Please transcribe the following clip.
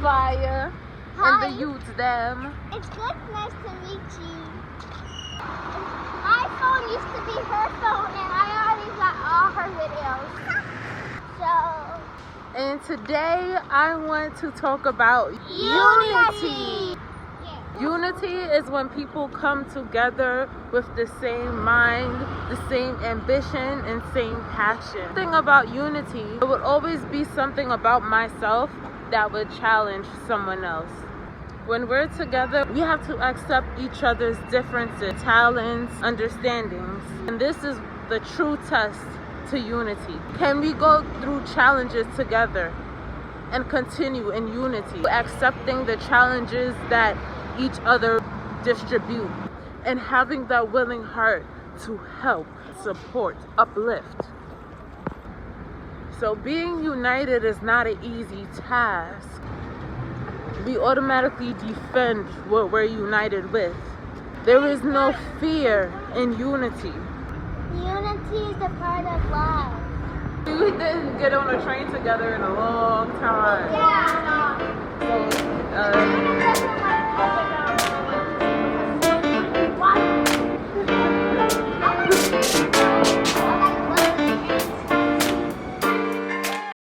FYAH and the youths them. It's good, nice to meet you. My phone used to be her phone and I already got all her videos. So... And today I want to talk about unity. Unity is when people come together with the same mind, the same ambition, and same passion. The thing about unity, it would always be something about myself that would challenge someone else. When we're together, we have to accept each other's differences, talents, understandings. And this is the true test to unity. Can we go through challenges together and continue in unity, accepting the challenges that each other distribute and having that willing heart to help, support, uplift? So being united is not an easy task. We automatically defend what we're united with. There is no fear in unity. Unity is a part of love. We didn't get on a train together in a long time. Yeah. So,